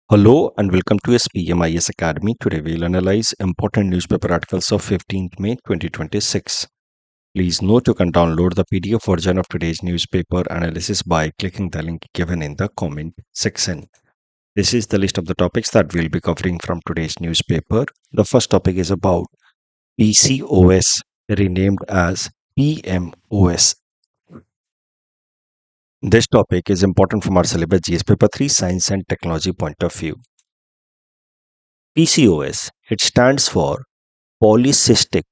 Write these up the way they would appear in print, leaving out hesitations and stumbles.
Hello and welcome to SPMIS Academy. Today we'll analyze important newspaper articles of 15th May 2026. Please note you can download the PDF version of today's newspaper analysis by clicking the link given in the comment section. This is the list of the topics that we'll be covering from today's newspaper. The first topic is about PCOS, renamed as PMOS. This topic is important from our syllabus GS Paper 3 Science and Technology point of view. PCOS, it stands for Polycystic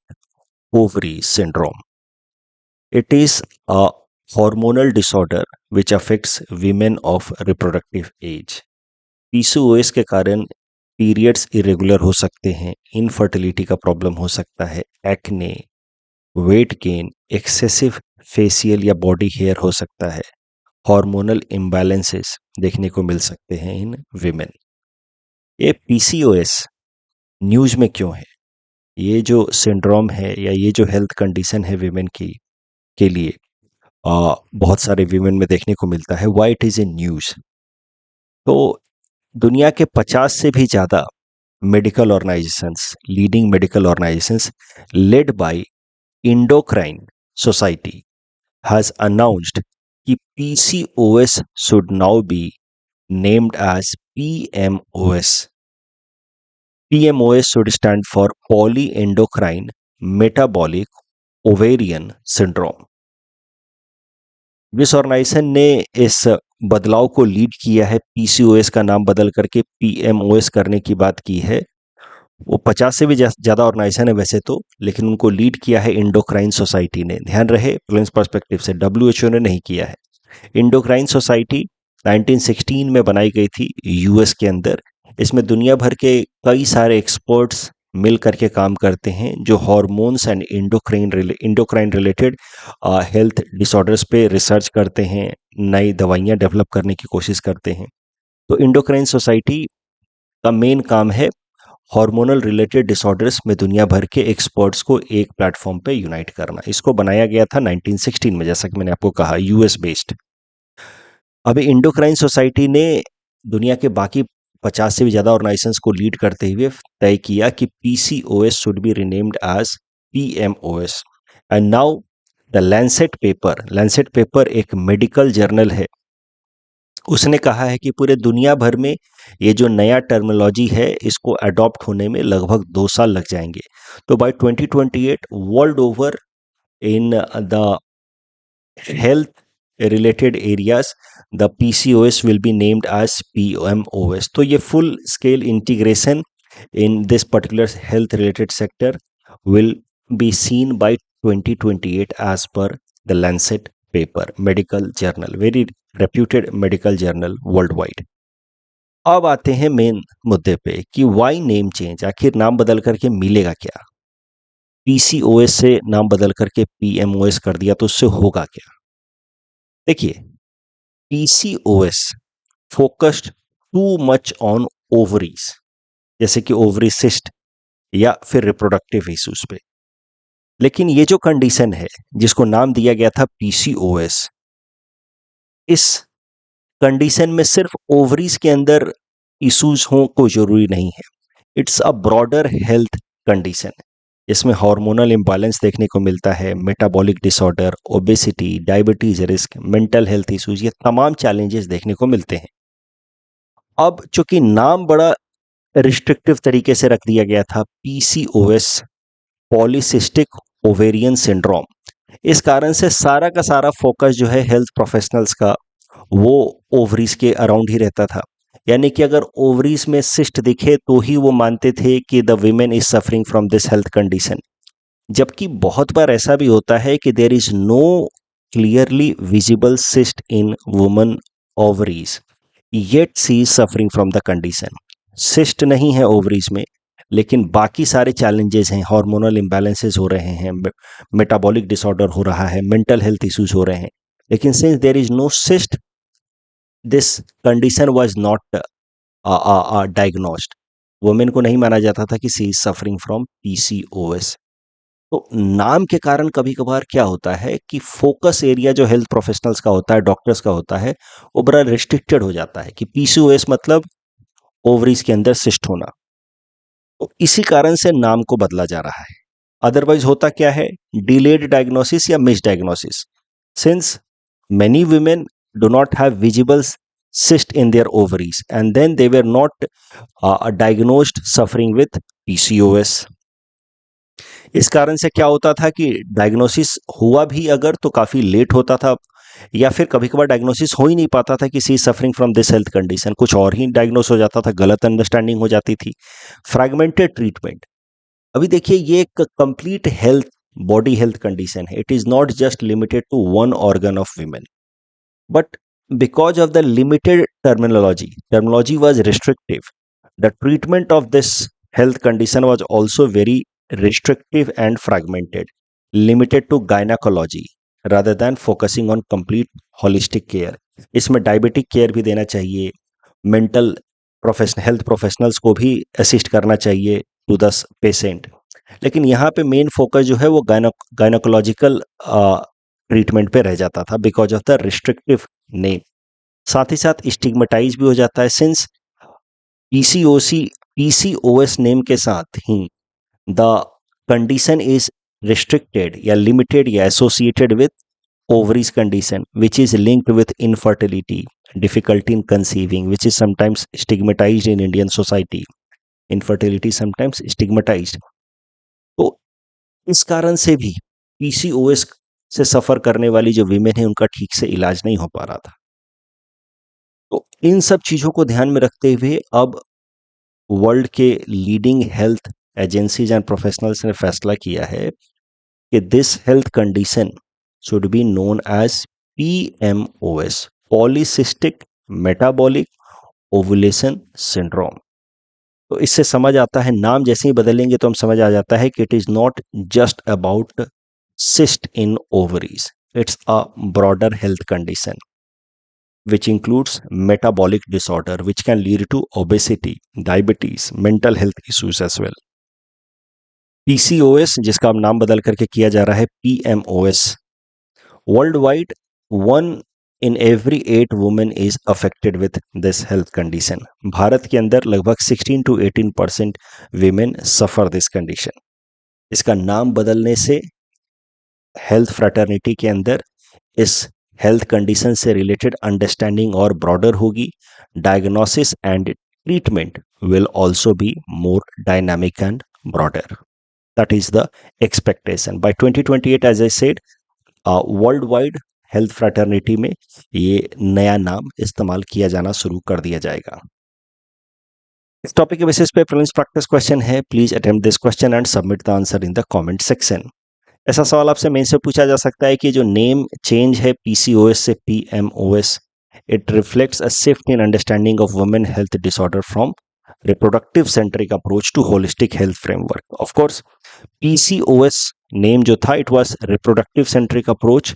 Ovary Syndrome. It is a hormonal disorder which affects women of reproductive age. PCOS के कारण periods irregular हो सकते हैं, infertility का problem हो सकता है, acne, weight gain, excessive facial या बॉडी हेयर हो सकता है, हार्मोनल इम्बैलेंसेस देखने को मिल सकते हैं इन विमेन. ये PCOS न्यूज़ में क्यों है? ये जो सिंड्रोम है या ये जो हेल्थ कंडीशन है विमेन की के लिए बहुत सारे विमेन में देखने को मिलता है. Why it is in news? तो दुनिया के 50 से भी ज़्यादा medical organisations, leading medical organisations led by endocrine society has announced कि PCOS should now be named as PMOS. PMOS should stand for Polyendocrine Metabolic Ovarian Syndrome. जिस organisation ने इस बदलाव को लीड किया है, PCOS का नाम बदल करके PMOS करने की बात की है, वो 50 से भी ज़्यादा ऑर्गेनाइजेशन है वैसे तो, लेकिन उनको लीड किया है इंडोक्राइन सोसाइटी ने. ध्यान रहे, प्रिलिम्स पर्सपेक्टिव से WHO ने नहीं किया है. इंडोक्राइन सोसाइटी 1916 में बनाई गई थी US के अंदर. इसमें दुनिया भर के कई सारे एक्सपर्ट्स मिल करके काम करते हैं जो hormones and endocrine related health disorders पे रिसर्च करते हैं, नई दवाइयाँ डेवलप करने की कोशिश करते हैं. तो इंडोक्राइन सोसाइटी का मेन काम है हार्मोनल रिलेटेड डिसऑर्डर्स में दुनिया भर के एक्सपर्ट्स को एक प्लेटफॉर्म पे यूनाइट करना. इसको बनाया गया था 1916 में, जैसा कि मैंने आपको कहा, US बेस्ड. अभी इंडोक्राइन सोसाइटी ने दुनिया के बाकी 50 से भी ज़्यादा ऑर्गेनाइजेशंस को लीड करते हुए तय किया कि PCOS should be renamed as PMOS. And now the Lancet paper एक मेडिकल जर्नल है, उसने कहा है कि पूरे दुनिया भर में ये जो नया टर्मिनोलॉजी है इसको अडॉप्ट होने में लगभग 2 साल लग जाएंगे. तो by 2028 world over in the health related areas the PCOS will be named as PMOS. तो ये full scale integration in this particular health related sector will be seen by 2028 as per the Lancet paper, medical journal, very reputed medical journal worldwide. अब आते हैं main मुद्दे पे कि Y name change, आखिर नाम बदल करके मिलेगा क्या? PCOS से नाम बदल करके PMOS कर दिया तो उससे होगा क्या? देखिए, PCOS focused too much on ovaries, जैसे कि ओवरी सिस्ट या फिर रिप्रोडक्टिव इश्यूज पे. लेकिन ये जो कंडीशन है जिसको नाम दिया गया था PCOS, इस कंडीशन में सिर्फ ओवरीज के अंदर इश्यूज हों कोई जरूरी नहीं है. It's a broader health condition. इसमें हार्मोनल इम्बैलेंस देखने को मिलता है, metabolic disorder, obesity, diabetes risk, mental health issues, ये तमाम चैलेंजेस देखने को मिलते हैं. अब चूंकि नाम बड़ा रिस्ट्रिक्टिव तरीके से रख दिया गया था, PCOS पॉलीसिस्टिक ओवेरियन सिंड्रोम, इस कारण से सारा का सारा फोकस जो है हेल्थ प्रोफेशनल्स का वो ओवरीज के अराउंड ही रहता था. यानी कि अगर ओवरीज में सिस्ट दिखे तो ही वो मानते थे कि the women is suffering from this health condition. जबकि बहुत बार ऐसा भी होता है कि there is no clearly visible cyst in woman ovaries, yet she is suffering from the condition. Cyst नहीं है ओवरीज में, लेकिन बाकी सारे चैलेंजेस हैं, हार्मोनल इम्बैलेंसेस हो रहे हैं, मेटाबॉलिक डिसऑर्डर हो रहा है, मेंटल हेल्थ इश्यूज हो रहे हैं. लेकिन since there is no cyst, this condition was not diagnosed. Women को नहीं माना जाता था कि she is suffering from PCOS. तो नाम के कारण कभी कभार क्या होता है कि फोकस एरिया जो हेल्थ प्रोफेशनल्स का होता है, डॉक्टर्स का होता है, वो बड़ा रिस्ट्रिक्टेड हो जाता है कि PCOS मतलब ओवरीज के अंदर सिस्ट होना। तो इसी कारण से नाम को बदला जा रहा है। अदरवाइज होता क्या है, डिलेड डायग्नोसिस या miss diagnosis, since many women do not have visible cyst in their ovaries and then they were not diagnosed suffering with PCOS। इस कारण से क्या होता था कि डायग्नोसिस हुआ भी अगर तो काफी लेट होता था, या फिर कभी कभार डायग्नोसिस हो ही नहीं पाता था किसी suffering from this health condition, कुछ और ही डायग्नोस हो जाता था, गलत अंडरस्टैंडिंग हो जाती थी, फ्रैगमेंटेड ट्रीटमेंट। अभी देखिए ये एक complete health body health condition है, it is not just limited to one organ of women, but because of the limited terminology was restrictive, the treatment of this health condition was also very restrictive and fragmented, limited to gynecology rather than focusing on complete holistic care। इसमें diabetic care भी देना चाहिए, mental professional health professionals को भी assist करना चाहिए to the patient, लेकिन यहाँ पे मेन फोकस जो है वो गायनोकोलॉजिकल ट्रीटमेंट पे रह जाता था because of the restrictive name. साथ ही साथ स्टिग्मेटाइज भी हो जाता है, सिंस पीसीओएस नेम के साथ ही द कंडीशन इज रिस्ट्रिक्टेड या लिमिटेड या associated with ovaries condition which is linked with infertility, difficulty in conceiving, which is sometimes stigmatized in Indian society, infertility sometimes stigmatized। तो इस कारण से भी पीसीओएस से सफर करने वाली जो वीमेन है उनका ठीक से इलाज नहीं हो पा रहा था। तो इन सब चीजों को ध्यान में रखते हुए अब वर्ल्ड के leading health agencies and professionals ने फैसला किया है कि this health condition should be known as PMOS, Polycystic Metabolic Ovulation Syndrome। तो इससे समझ आता है, नाम जैसे ही बदलेंगे तो हम समझ आ जाता है कि it is not just about cyst in ovaries, it's a broader health condition which includes metabolic disorder which can lead to obesity, diabetes, mental health issues as well। PCOS जिसका अब नाम बदल करके किया जा रहा है PMOS, world wide 1 in every 8 women is affected with this health condition। Bharat के अंदर लगभग 16 to 18% women suffer this condition। इसका नाम बदलने से हेल्थ फ्रेटर्निटी के अंदर इस हेल्थ कंडीशन से रिलेटेड अंडरस्टैंडिंग और ब्रॉडर होगी, diagnosis and treatment will also be more dynamic and broader, that is the expectation. By 2028 as I said world wide health fraternity में ये नया नाम इस्तेमाल किया जाना शुरू कर दिया जाएगा। इस टॉपिक के बेसिस पे प्रीलिम्स प्रैक्टिस क्वेश्चन है, please attempt this question and submit the answer in the comment section. ऐसा सवाल आपसे मेन से पूछा जा सकता है कि जो नेम चेंज है पीसीओएस से PMOS, it reflects a shift in understanding of women health disorder from reproductive centric approach to holistic health framework. Of course PCOS name जो था it was reproductive centric approach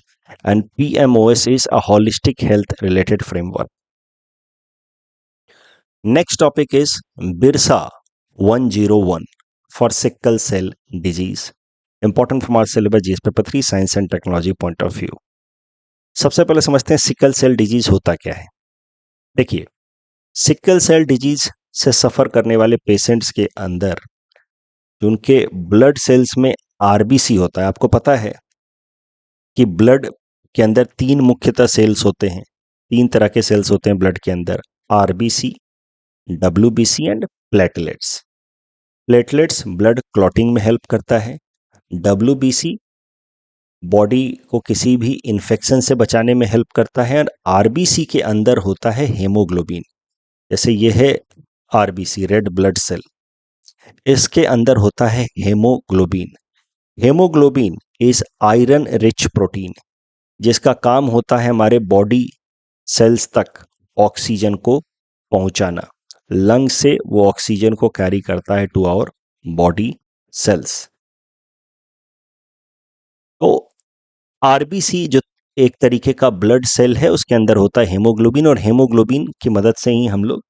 and PMOS is a holistic health related framework। Next topic is BIRSA 101 for sickle cell disease, important from our syllabus GS paper 3 science and technology point of view। सबसे पहले समझते हैं sickle cell disease होता क्या है। देखिए sickle cell disease से सफर करने वाले पेशेंट्स के अंदर उनके ब्लड सेल्स में आरबीसी होता है। आपको पता है कि ब्लड के अंदर 3 मुख्यतः सेल्स होते हैं, 3 तरह के सेल्स होते हैं ब्लड के अंदर, RBC, WBC and platelets. Platelets blood clotting में हेल्प करता है, डब्ल्यूबीसी बॉडी को किसी भी इन्फेक्शन से बचाने में हेल्प करता है, और आरबीसी के अंदर होता है हेमोग्लोबिन। जैसे ये है आरबीसी, रेड ब्लड सेल, इसके अंदर होता है haemoglobin. Haemoglobin is iron rich protein जिसका काम होता है हमारे बॉडी सेल्स तक ऑक्सीजन को पहुंचाना। लंग से वो ऑक्सीजन को कैरी करता है टू आवर बॉडी सेल्स। तो आरबीसी जो एक तरीके का ब्लड सेल है उसके अंदर होता है हेमोग्लोबिन, और हेमोग्लोबिन की मदद से ही हम लोग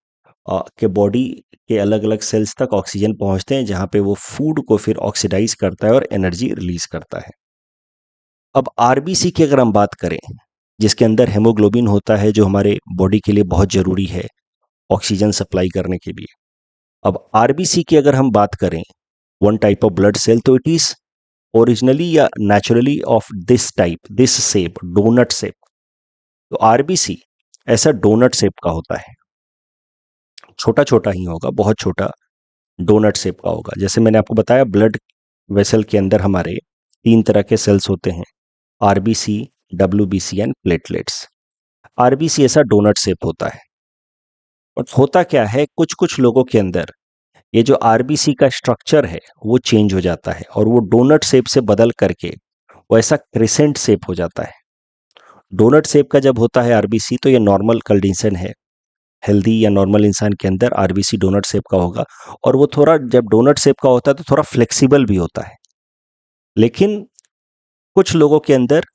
के बॉडी के अलग अलग सेल्स तक ऑक्सीजन पहुंचते हैं, जहां पे वो फूड को फिर ऑक्सीडाइज करता है और एनर्जी रिलीज करता है। अब आरबीसी की अगर हम बात करें जिसके अंदर हेमोग्लोबिन होता है जो हमारे बॉडी के लिए बहुत जरूरी है, ऑक्सीजन सप्लाई करने के लिए। अब आरबीसी की अगर हम बात करें, one type of blood cell, तो इट इज ओरिजिनली या naturally of this type, this shape, donut shape. तो आरबीसी ऐसा डोनट शेप का होता है, छोटा छोटा ही होगा, बहुत छोटा डोनट शेप का होगा। जैसे मैंने आपको बताया, ब्लड वेसल के अंदर हमारे 3 तरह के सेल्स होते हैं, RBC, WBC and platelets. RBC ऐसा डोनट शेप होता है। और होता क्या है, कुछ कुछ लोगों के अंदर ये जो आरबीसी का स्ट्रक्चर है वो चेंज हो जाता है और वो डोनट शेप से बदल करके वो ऐसा क्रिसेंट शेप हो जाता है। डोनट शेप का जब होता है आरबीसी, तो ये नॉर्मल कंडीशन है, हेल्दी या नॉर्मल इंसान के अंदर आरबीसी डोनट शेप का होगा। और वो थोड़ा, जब डोनट शेप का होता है तो थोड़ा फ्लेक्सिबल भी होता है। लेकिन कुछ लोगों के अंदर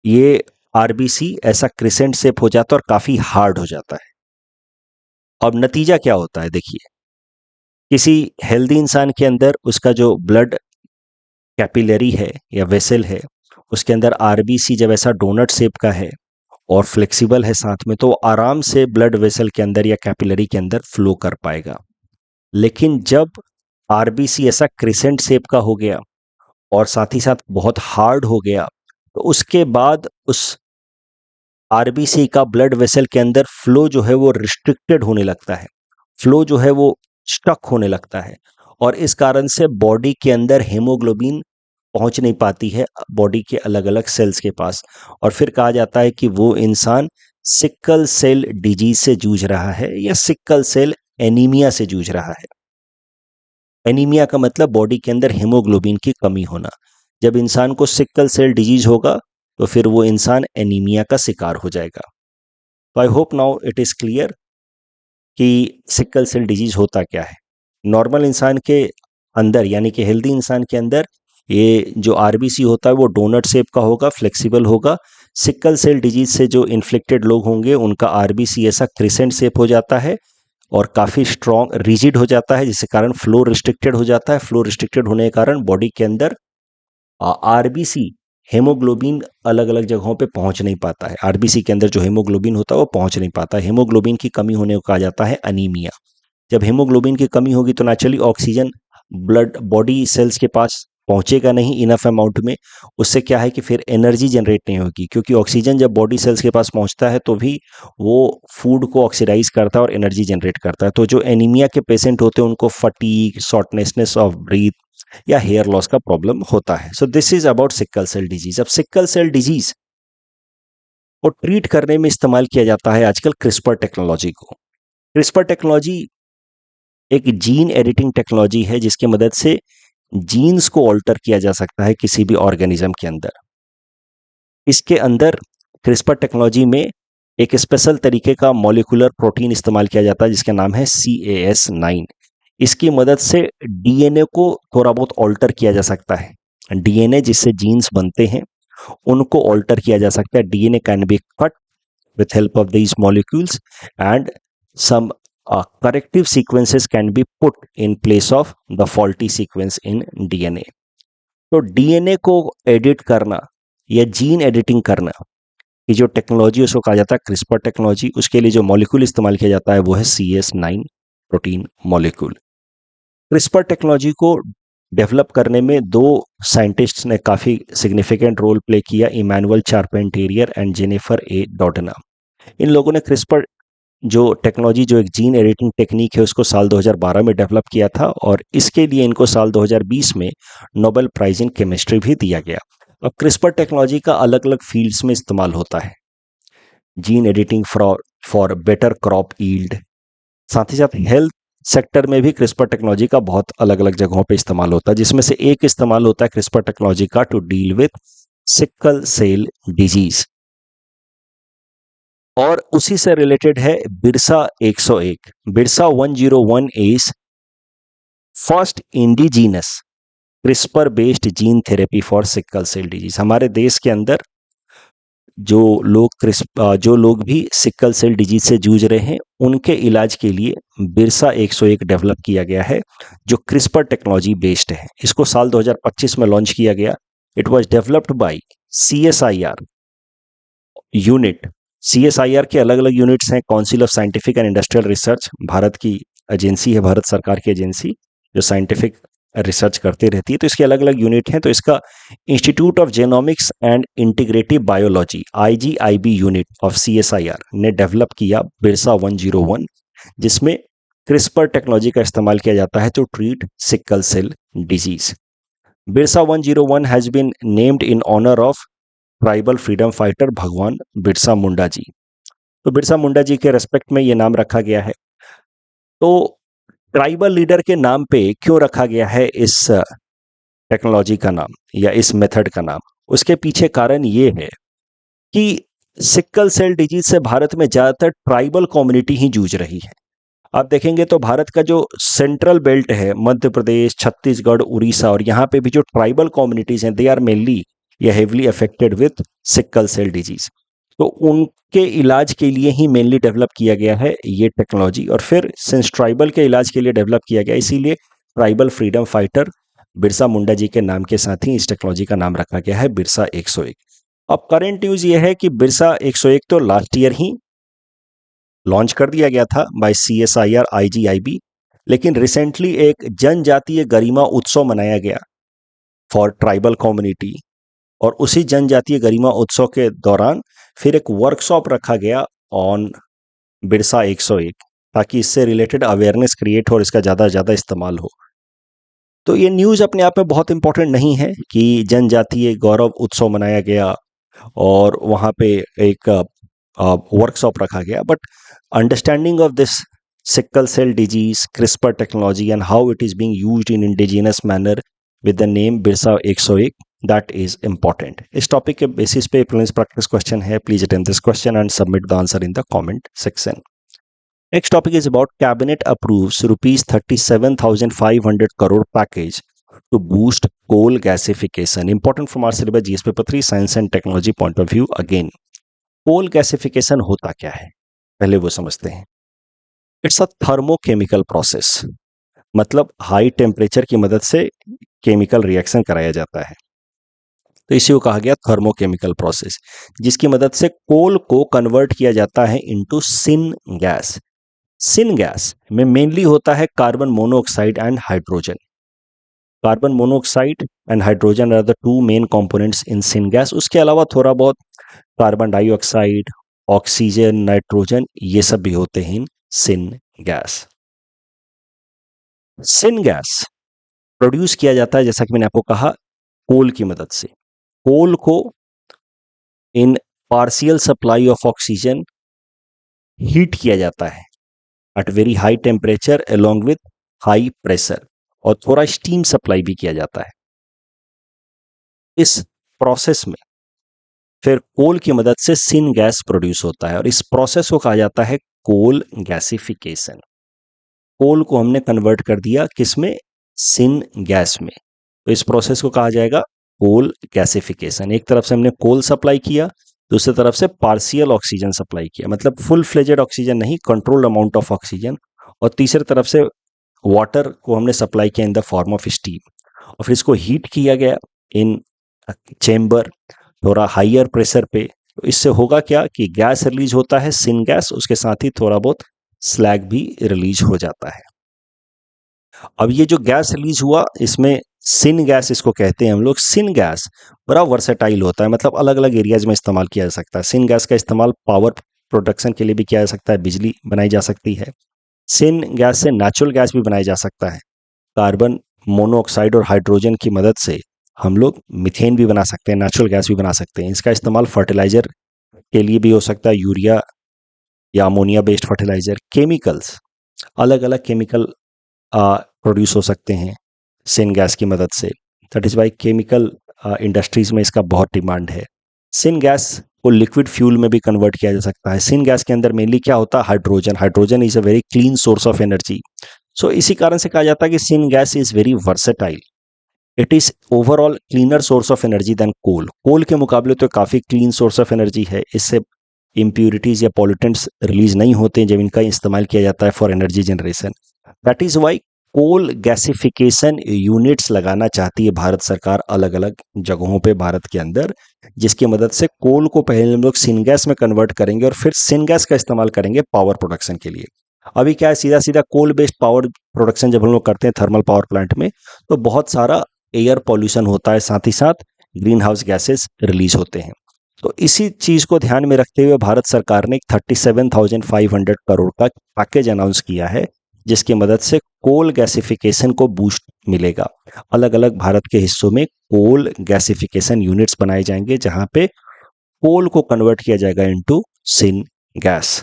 ये आरबीसी ऐसा क्रिसेंट शेप हो जाता है और काफी हार्ड हो जाता है। अब नतीजा क्या होता है, देखिए, किसी हेल्दी इंसान के अंदर उसका जो ब्लड कैपिलरी है या वेसल है, उसके अंदर आरबीसी जब ऐसा डोनट शेप का है और फ्लेक्सिबल है साथ में, तो आराम से ब्लड वेसल के अंदर या कैपिलरी के अंदर फ्लो कर पाएगा। लेकिन जब आरबीसी ऐसा क्रिसेंट शेप का हो गया और साथ ही साथ बहुत हार्ड हो गया, तो उसके बाद उस आरबीसी का ब्लड वेसल के अंदर फ्लो जो है वो रिस्ट्रिक्टेड होने लगता है, फ्लो जो है वो स्टक होने लगता है। और इस कारण से बॉडी के अंदर हेमोग्लोबिन पहुंच नहीं पाती है बॉडी के अलग अलग सेल्स के पास। और फिर कहा जाता है कि वो इंसान सिकल सेल डिजीज से जूझ रहा है या सिकल सेल एनीमिया से जूझ रहा है। एनीमिया का मतलब बॉडी के अंदर हीमोग्लोबिन की कमी होना। जब इंसान को सिकल सेल डिजीज होगा तो फिर वो इंसान एनीमिया का शिकार हो जाएगा। तो I hope now it is clear कि सिकल सेल डिजीज होता क्या है। नॉर्मल इंसान के अंदर, यानी कि हेल्दी इंसान के अंदर, ये जो आरबीसी होता है वो डोनट शेप का होगा, फ्लेक्सिबल होगा। सिकल सेल डिजीज से जो इन्फ्लिक्टेड लोग होंगे उनका आरबीसी ऐसा क्रिसेंट शेप हो जाता है और काफ़ी स्ट्रॉन्ग रिजिड हो जाता है, जिसके कारण फ्लो रिस्ट्रिक्टेड हो जाता है। फ्लो रिस्ट्रिक्टेड होने के कारण बॉडी के अंदर आरबीसी, हेमोग्लोबिन अलग अलग जगहों पे पहुंच नहीं पाता है। आरबीसी के अंदर जो हेमोग्लोबिन होता है वो पहुंच नहीं पाता है। हेमोग्लोबिन की कमी होने को कहा जाता है अनीमिया। जब हेमोग्लोबिन की कमी होगी तो naturally oxygen blood body cells के पास पहुंचेगा नहीं इनफ अमाउंट में। उससे क्या है कि फिर एनर्जी जनरेट नहीं होगी, क्योंकि ऑक्सीजन जब बॉडी सेल्स के पास पहुंचता है तो भी वो फूड को ऑक्सीडाइज करता है और एनर्जी जनरेट करता है। तो जो एनीमिया के पेशेंट होते हैं उनको फटीग, शॉर्टनेसनेस ऑफ ब्रीथ या हेयर लॉस का प्रॉब्लम होता है। So this is about sickle cell disease. अब सिकल सेल डिजीज को ट्रीट करने में इस्तेमाल किया जाता है आजकल क्रिस्पर टेक्नोलॉजी को। क्रिस्पर टेक्नोलॉजी एक जीन एडिटिंग टेक्नोलॉजी है जिसकी मदद से जीन्स को ऑल्टर किया जा सकता है किसी भी ऑर्गेनिज्म के अंदर। इसके अंदर क्रिस्पर टेक्नोलॉजी में एक स्पेशल तरीके का मॉलिक्यूलर प्रोटीन इस्तेमाल किया जाता है जिसका नाम है CAS9। इसकी मदद से डीएनए को थोड़ा बहुत ऑल्टर किया जा सकता है। डीएनए जिससे जीन्स बनते हैं उनको ऑल्टर किया जा सकता है। DNA can be cut with help of these molecules and some corrective sequences can be put in place of the faulty sequence in DNA। तो डीएनए को एडिट करना या जीन एडिटिंग करना, ये जो टेक्नोलॉजी उसको कहा जाता है क्रिस्पर टेक्नोलॉजी। उसके लिए जो मॉलिक्यूल इस्तेमाल किया जाता है वो है CS9 protein molecule. CRISPR technology को डेवलप करने में 2 साइंटिस्ट्स ने काफ़ी सिग्निफिकेंट रोल प्ले किया, Emmanuelle Charpentier and Jennifer A Doudna. इन लोगों ने क्रिस्पर जो टेक्नोलॉजी, जो एक जीन एडिटिंग टेक्निक है, उसको साल 2012 में डेवलप किया था और इसके लिए इनको साल 2020 में नोबेल प्राइज इन केमिस्ट्री भी दिया गया। अब क्रिस्पर टेक्नोलॉजी का अलग अलग फील्ड्स में इस्तेमाल होता है। Gene editing for better crop yield, साथ ही साथ हेल्थ सेक्टर में भी क्रिस्पर टेक्नोलॉजी का बहुत अलग अलग जगहों पे इस्तेमाल होता है, जिसमें से एक इस्तेमाल होता है क्रिस्पर टेक्नोलॉजी का to deal with sickle cell disease. और उसी से रिलेटेड है Birsa 101। Birsa 101 is first indigenous CRISPR based gene therapy for sickle cell disease. हमारे देश के अंदर जो लोग भी सिकल सेल डिजीज से जूझ रहे हैं उनके इलाज के लिए बिरसा 101 डेवलप किया गया है जो क्रिस्पर टेक्नोलॉजी बेस्ड है। इसको साल 2025 में लॉन्च किया गया। It was developed by CSIR unit CSIR के अलग अलग यूनिट्स हैं। Council of scientific and industrial research Bharat की एजेंसी है, भारत सरकार की एजेंसी जो साइंटिफिक रिसर्च करती रहती है। तो इसके अलग अलग यूनिट हैं। तो इसका institute of genomics and integrative biology IGIB unit of CSIR ने डेवलप किया बिरसा 101, जिसमें क्रिस्पर टेक्नोलॉजी का इस्तेमाल किया जाता है to treat sickle cell disease. Birsa 101 has been named in honour of tribal freedom fighter Bhagwan Birsa Munda ji. तो बिरसा मुंडा जी के रेस्पेक्ट में ये नाम रखा गया है। तो ट्राइबल लीडर के नाम पे क्यों रखा गया है इस टेक्नोलॉजी का नाम या इस मेथड का नाम? उसके पीछे कारण ये है कि सिकल सेल डिजीज से भारत में ज्यादातर ट्राइबल कम्युनिटी ही जूझ रही है। आप देखेंगे तो भारत का जो सेंट्रल बेल्ट है, मध्य प्रदेश, छत्तीसगढ़, उड़ीसा, और यहाँ पे भी जो ट्राइबल कम्युनिटीज हैं, दे आर मेनली या heavily affected with sickle cell disease. तो उनके इलाज के लिए ही मेनली डेवलप किया गया है ये टेक्नोलॉजी। और फिर सिंस ट्राइबल के इलाज के लिए डेवलप किया गया, इसीलिए tribal freedom fighter Birsa Munda ji के नाम के साथ ही इस टेक्नोलॉजी का नाम रखा गया है बिरसा 101। अब करंट न्यूज ये है कि बिरसा 101 तो लास्ट ईयर ही लॉन्च कर दिया गया था बाय CSIR IGIB, लेकिन रिसेंटली एक जनजातीय गरिमा उत्सव मनाया गया फॉर ट्राइबल कम्युनिटी, और उसी जनजातीय गरिमा उत्सव के दौरान फिर एक वर्कशॉप रखा गया ऑन बिरसा 101, ताकि इससे रिलेटेड अवेयरनेस क्रिएट हो और इसका ज़्यादा से ज़्यादा इस्तेमाल हो। तो ये न्यूज़ अपने आप में बहुत इंपॉर्टेंट नहीं है कि जनजातीय गौरव उत्सव मनाया गया और वहाँ पे एक वर्कशॉप रखा गया, but understanding of this sickle cell disease, CRISPR technology and how it is being used in indigenous manner with the name Birsa 101, that is important. इस टॉपिक के बेसिस पे प्रीलिम्स प्रैक्टिस क्वेश्चन है। Please attempt this question and submit the answer in the comment section. Next topic is about cabinet approves rupees 37,500 crore package to boost coal gasification. Important from our syllabus GS paper 3 science and technology point of view again. Coal gasification होता क्या है पहले वो समझते हैं। It's a thermochemical process, मतलब high temperature की मदद से केमिकल रिएक्शन कराया जाता है। तो इसी को कहा गया थर्मोकेमिकल प्रोसेस, जिसकी मदद से कोल को कन्वर्ट किया जाता है into syngas. Syngas में मेनली होता है carbon monoxide and hydrogen. Carbon monoxide and hydrogen are the two main components in syngas. उसके अलावा थोड़ा बहुत कार्बन डाइऑक्साइड, ऑक्सीजन, नाइट्रोजन, ये सब भी होते हैं in syngas. Syngas produce किया जाता है, जैसा कि मैंने आपको कहा, कोल की मदद से। कोल को in partial supply of oxygen heat किया जाता है at very high temperature along with high pressure, और थोड़ा स्टीम सप्लाई भी किया जाता है। इस प्रोसेस में फिर कोल की मदद से सिन गैस प्रोड्यूस होता है, और इस प्रोसेस को कहा जाता है कोल गैसिफिकेशन। कोल को हमने कन्वर्ट कर दिया किसमें? सिन गैस में। तो इस प्रोसेस को कहा जाएगा कोल गैसिफिकेशन। एक तरफ से हमने कोल सप्लाई किया, दूसरी तरफ से पार्शियल ऑक्सीजन सप्लाई किया, मतलब फुल फ्लेजेड ऑक्सीजन नहीं, कंट्रोल्ड अमाउंट ऑफ ऑक्सीजन, और तीसरी तरफ से वाटर को हमने सप्लाई किया in the form of steam, और फिर इसको हीट किया गया इन चेम्बर थोड़ा हाइयर प्रेशर पे। तो इससे होगा क्या कि गैस रिलीज होता है, सिन गैस, उसके साथ ही थोड़ा बहुत स्लैग भी रिलीज हो जाता है। अब ये जो गैस रिलीज हुआ, इसमें सिन गैस इसको कहते हैं हम लोग। सिन गैस बड़ा वर्सेटाइल होता है, मतलब अलग अलग एरियाज में इस्तेमाल किया जा सकता है। सिन गैस का इस्तेमाल पावर प्रोडक्शन के लिए भी किया जा सकता है, बिजली बनाई जा सकती है। सिन गैस से नेचुरल गैस भी बनाया जा सकता है। कार्बन मोनोऑक्साइड और हाइड्रोजन की मदद से हम लोग मीथेन भी बना सकते हैं, नेचुरल गैस भी बना सकते हैं। इसका इस्तेमाल फर्टिलाइजर के लिए भी हो सकता है, यूरिया या अमोनिया बेस्ड फर्टिलाइजर। केमिकल्स, अलग अलग केमिकल प्रोड्यूस हो सकते हैं सिन गैस की मदद से। That is why chemical industries में इसका बहुत डिमांड है। सिन गैस को लिक्विड फ्यूल में भी कन्वर्ट किया जा सकता है। सिन गैस के अंदर मेनली क्या होता है? Hydrogen. Hydrogen is a very clean source of energy. So इसी कारण से कहा जाता है कि syngas is very versatile. It is overall cleaner source of energy than coal. Coal के मुकाबले तो काफी क्लीन सोर्स ऑफ एनर्जी है, इससे इम्प्यूरिटीज या पॉल्यूटेंट्स रिलीज नहीं होते जब इनका इस्तेमाल किया जाता है for energy generation. That is why coal gasification units लगाना चाहती है भारत सरकार अलग अलग जगहों पे भारत के अंदर, जिसकी मदद से कोल को पहले हम लोग सिनगैस में कन्वर्ट करेंगे और फिर सिनगैस का इस्तेमाल करेंगे पावर प्रोडक्शन के लिए। अभी क्या है, सीधा सीधा कोल बेस्ड पावर प्रोडक्शन जब हम लोग करते हैं थर्मल पावर प्लांट में, तो बहुत सारा एयर पॉल्यूशन होता है, साथ ही साथ ग्रीन हाउस गैसेस रिलीज होते हैं। तो इसी चीज को ध्यान में रखते हुए भारत सरकार ने 37,500 करोड़ का पैकेज अनाउंस किया है, जिसकी मदद से कोल गैसिफिकेशन को बूस्ट मिलेगा। अलग अलग भारत के हिस्सों में कोल गैसिफिकेशन यूनिट्स बनाए जाएंगे, जहां पे कोल को कन्वर्ट किया जाएगा into syn gas.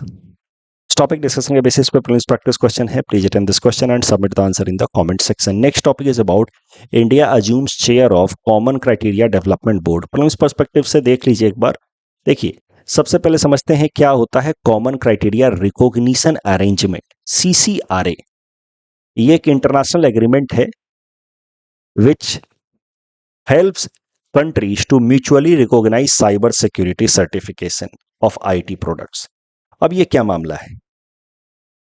Topic discussion के बेसिस पे प्रीलिम्स प्रैक्टिस क्वेश्चन है। Please attempt this question and submit the answer in the comment section. Next topic is about India assumes chair of common criteria development board. Prelims perspective से देख लीजिए एक बार। देखिए, सबसे पहले समझते हैं क्या होता है common criteria recognition arrangement, CCRA। ये एक इंटरनेशनल एग्रीमेंट है which helps countries to mutually recognize cyber security certification of IT products। अब ये क्या मामला है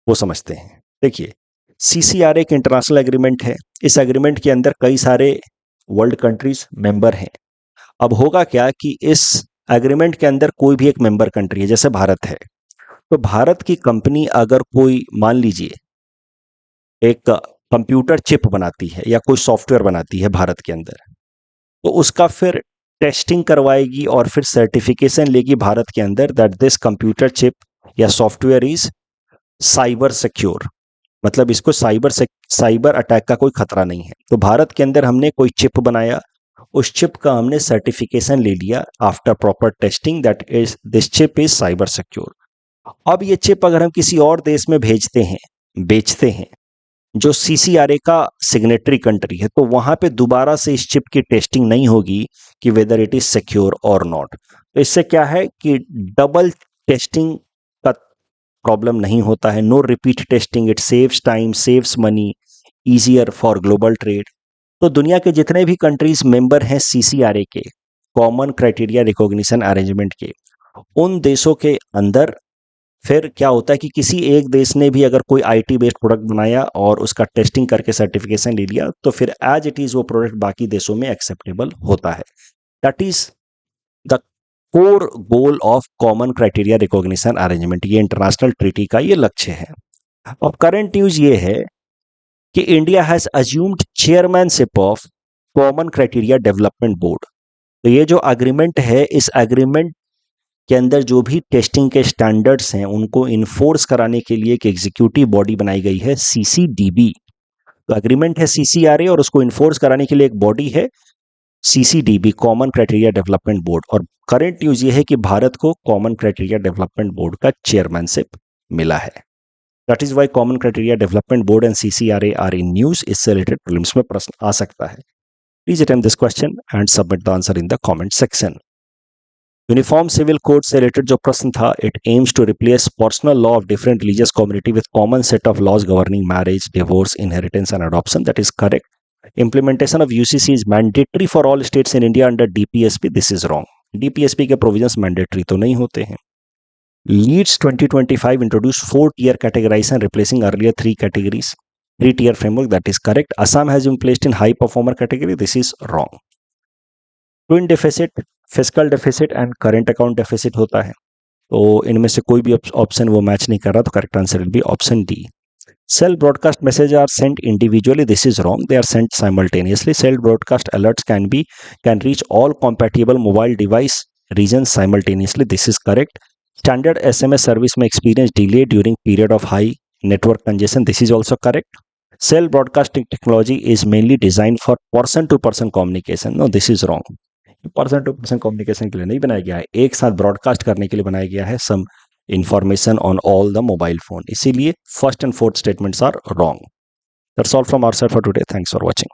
वो समझते हैं। देखिए, CCRA एक इंटरनेशनल एग्रीमेंट है। इस एग्रीमेंट के अंदर कई सारे वर्ल्ड कंट्रीज मेंबर हैं। अब होगा क्या कि इस एग्रीमेंट के अंदर कोई भी एक मेंबर कंट्री है, जैसे भारत है, तो भारत की कंपनी अगर कोई, मान लीजिए, एक कंप्यूटर चिप बनाती है या कोई सॉफ्टवेयर बनाती है भारत के अंदर, तो उसका फिर टेस्टिंग करवाएगी और फिर सर्टिफिकेशन लेगी भारत के अंदर दैट दिस कंप्यूटर चिप या सॉफ्टवेयर इज साइबर सिक्योर, मतलब इसको साइबर अटैक का कोई खतरा नहीं है। तो भारत के अंदर हमने कोई चिप बनाया, उस चिप का हमने सर्टिफिकेशन ले लिया after proper testing that is this chip is cyber secure. अब ये चिप अगर हम किसी और देश में भेजते हैं, बेचते हैं, जो CCRA का सिग्नेटरी कंट्री है, तो वहां पे दोबारा से इस चिप की टेस्टिंग नहीं होगी कि वेदर इट इज सिक्योर और नॉट। तो इससे क्या है कि डबल टेस्टिंग का प्रॉब्लम नहीं होता है। No repeat testing, it saves time, saves money, easier for global trade. तो दुनिया के जितने भी कंट्रीज मेंबर हैं CCRA के, कॉमन क्राइटेरिया रिकॉग्निशन अरेंजमेंट के, उन देशों के अंदर फिर क्या होता है कि किसी एक देश ने भी अगर कोई IT बेस्ड प्रोडक्ट बनाया और उसका टेस्टिंग करके सर्टिफिकेशन ले लिया, तो फिर एज इट इज वो प्रोडक्ट बाकी देशों में एक्सेप्टेबल होता है। That is the core goal of common criteria recognition arrangement. ये इंटरनेशनल ट्रीटी का ये लक्ष्य है। अब करंट न्यूज ये है कि India has assumed chairmanship of common criteria development board. तो ये जो एग्रीमेंट है, इस एग्रीमेंट के अंदर जो भी टेस्टिंग के स्टैंडर्ड्स हैं उनको इन्फोर्स कराने के लिए एक एग्जीक्यूटिव बॉडी बनाई गई है, CCDB। तो एग्रीमेंट है CCRA और उसको इन्फोर्स कराने के लिए एक बॉडी है CCDB, common criteria development board. और करंट न्यूज ये है कि भारत को कॉमन क्राइटेरिया डेवलपमेंट बोर्ड का चेयरमैनशिप मिला है। That is why common criteria development board and CCRA are in news. इससे रिलेटेड प्रीलिम्स में प्रश्न आ सकता है। Please attempt this question and submit the answer in the comment section. Uniform civil code से रिलेटेड जो प्रश्न था, it aims to replace personal law of different religious community with common set of laws governing marriage, divorce, inheritance and adoption. That is correct. Implementation of UCC is mandatory for all states in India under DPSP. This is wrong. DPSP के provisions mandatory तो नहीं होते हैं। Leads 2025 introduced 4-tier categorization replacing earlier 3 categories. 3-tier framework, that is correct. Assam has been placed in high performer category. This is wrong. Twin deficit, fiscal deficit and current account deficit होता है, तो इनमें से कोई भी option वो match नहीं कर रहा, तो correct answer will be option D. Cell broadcast messages are sent individually. This is wrong. They are sent simultaneously. Cell broadcast alerts can reach all compatible mobile device regions simultaneously. This is correct. Standard SMS service may experience delay during period of high network congestion. This is also correct. Cell broadcasting technology is mainly designed for person-to-person communication. No, this is wrong. person-to-person communication के लिए नहीं बनाया गया है, एक साथ broadcast करने के लिए बनाया गया है some information on all the mobile phone. इसीलिए first and fourth statements are wrong. That's all from our side for today. Thanks for watching.